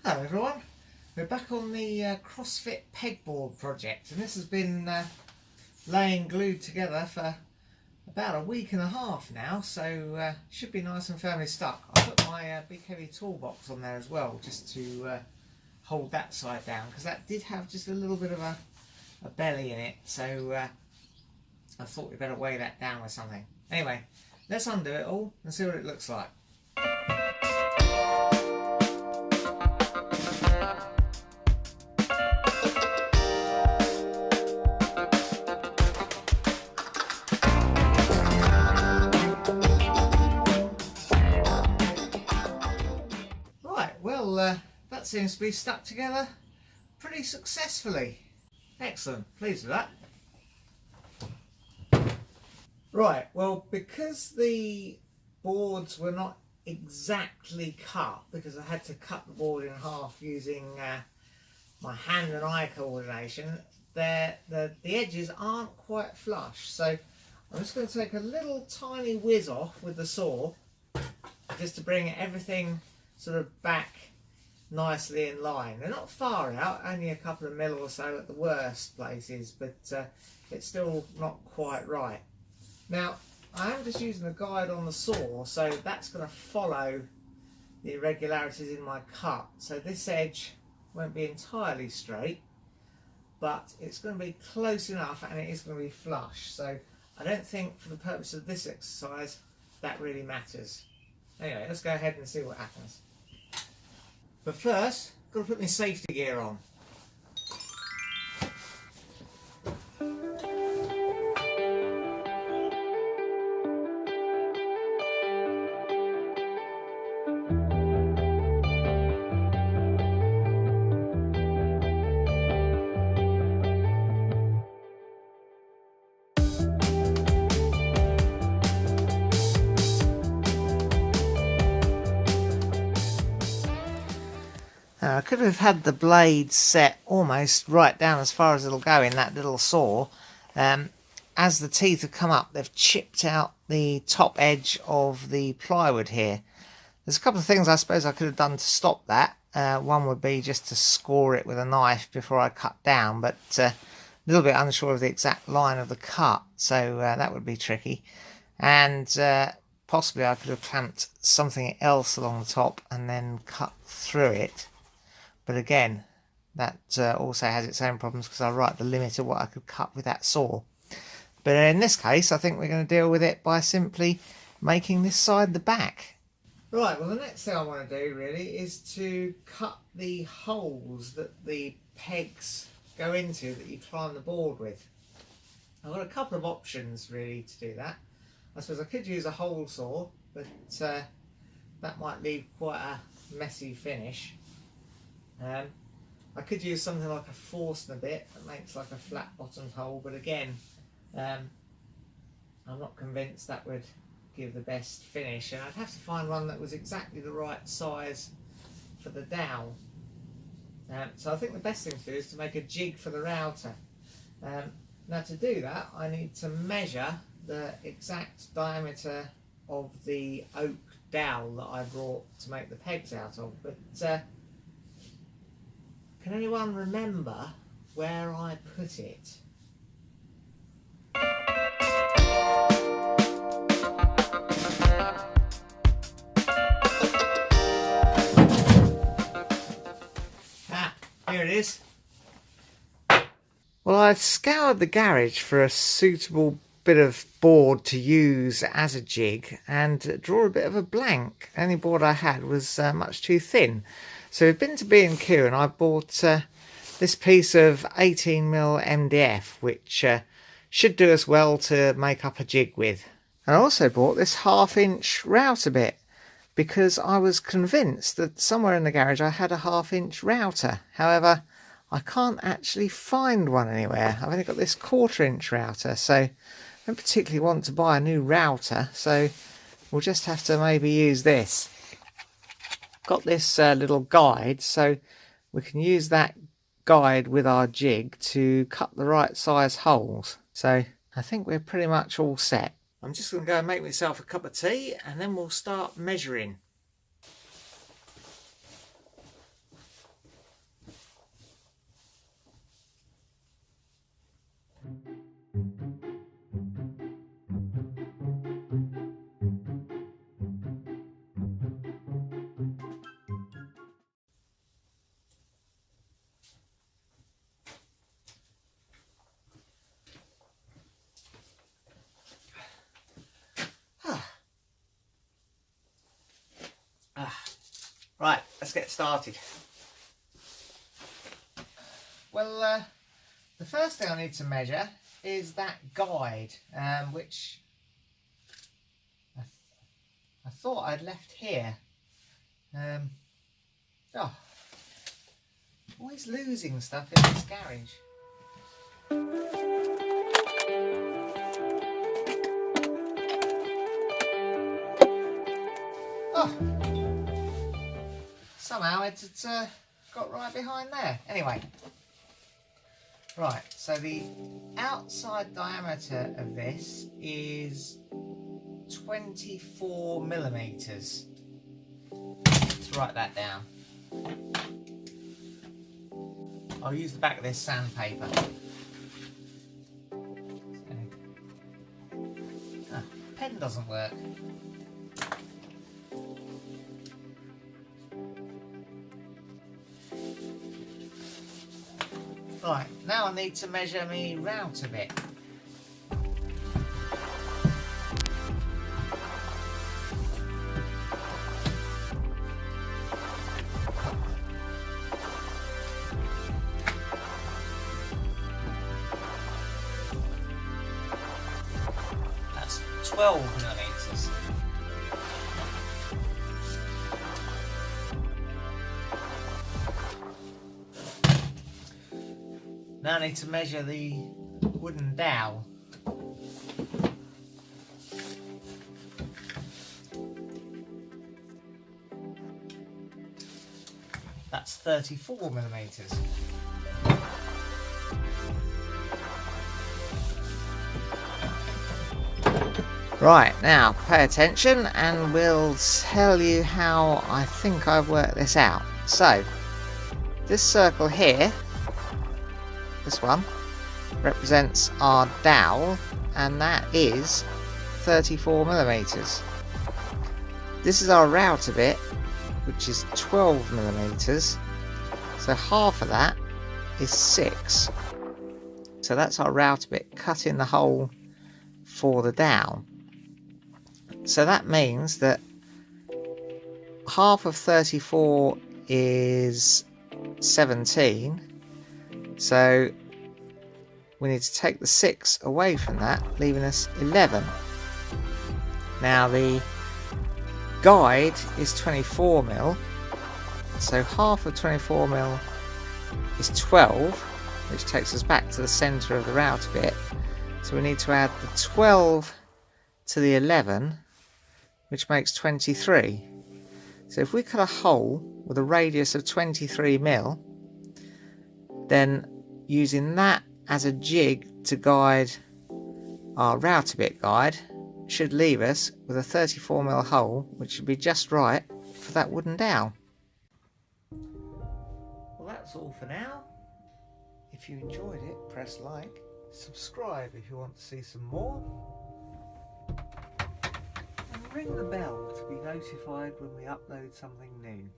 Hello everyone, we're back on the Crossfit Pegboard project, and this has been laying glued together for about a week and a half now, so should be nice and firmly stuck. I put my big heavy toolbox on there as well, just to hold that side down, because that did have just a little bit of a belly in it, so I thought we'd better weigh that down with something. Anyway, let's undo it all and see what it looks like. Well, that seems to be stuck together pretty successfully. Excellent, pleased with that. Right, well, because the boards were not exactly cut, because I had to cut the board in half using my hand and eye coordination, the edges aren't quite flush. So I'm just going to take a little tiny whiz off with the saw, just to bring everything sort of back nicely in line. They're not far out, only a couple of mil or so at the worst places, but it's still not quite right. Now, I am just using a guide on the saw, so that's going to follow the irregularities in my cut. So this edge won't be entirely straight, but it's going to be close enough, and it is going to be flush. So I don't think, for the purpose of this exercise, that really matters. Anyway, let's go ahead and see what happens. But first, I've got to put my safety gear on. I could have had the blade set almost right down as far as it'll go in that little saw. As the teeth have come up, they've chipped out the top edge of the plywood here. There's a couple of things I suppose I could have done to stop that. One would be just to score it with a knife before I cut down, but a little bit unsure of the exact line of the cut, so that would be tricky. And possibly I could have clamped something else along the top and then cut through it. But again, that also has its own problems, because I write the limit of what I could cut with that saw. But in this case, I think we're going to deal with it by simply making this side the back. Right, well, the next thing I want to do really is to cut the holes that the pegs go into that you climb the board with. I've got a couple of options really to do that. I suppose I could use a hole saw, but that might leave quite a messy finish. I could use something like a Forstner bit that makes like a flat bottomed hole, but again, I'm not convinced that would give the best finish, and I'd have to find one that was exactly the right size for the dowel. So I think the best thing to do is to make a jig for the router. Now, to do that, I need to measure the exact diameter of the oak dowel that I brought to make the pegs out of, but can anyone remember where I put it? Here it is. Well, I scoured the garage for a suitable bit of board to use as a jig and draw a bit of a blank. The only board I had was much too thin. So we've been to B&Q and I bought this piece of 18mm MDF, which should do us well to make up a jig with. And I also bought this 1/2" router bit, because I was convinced that somewhere in the garage I had a 1/2" router. However, I can't actually find one anywhere. I've only got this 1/4" router, so I don't particularly want to buy a new router, so we'll just have to maybe use this. Got this little guide, so we can use that guide with our jig to cut the right size holes. So I think we're pretty much all set. I'm just going to go and make myself a cup of tea, and then we'll start measuring. get started. Well, the first thing I need to measure is that guide, which I thought I'd left here. Always losing stuff in this garage. Somehow it's got right behind there. Anyway, right, so the outside diameter of this is 24 millimeters. Let's write that down. I'll use the back of this sandpaper. Pen doesn't work. Right, now I need to measure me router bit. That's 12 millimeters. Now I need to measure the wooden dowel. That's 34 millimeters. Right, now pay attention and we'll tell you how I think I've worked this out. So, this circle here, this one, represents our dowel, and that is 34 millimeters. This is our router bit, which is 12 millimeters. So half of that is 6. So that's our router bit cut in the hole for the dowel. So that means that half of 34 is 17. So we need to take the 6 away from that, leaving us 11. Now the guide is 24 mil, so half of 24 mil is 12, which takes us back to the centre of the router bit. So we need to add the 12 to the 11, which makes 23. So if we cut a hole with a radius of 23 mil, then using that as a jig to guide our router bit guide should leave us with a 34 mil hole, which should be just right for that wooden dowel. Well, that's all for now. If you enjoyed it, press like, subscribe if you want to see some more, and ring the bell to be notified when we upload something new.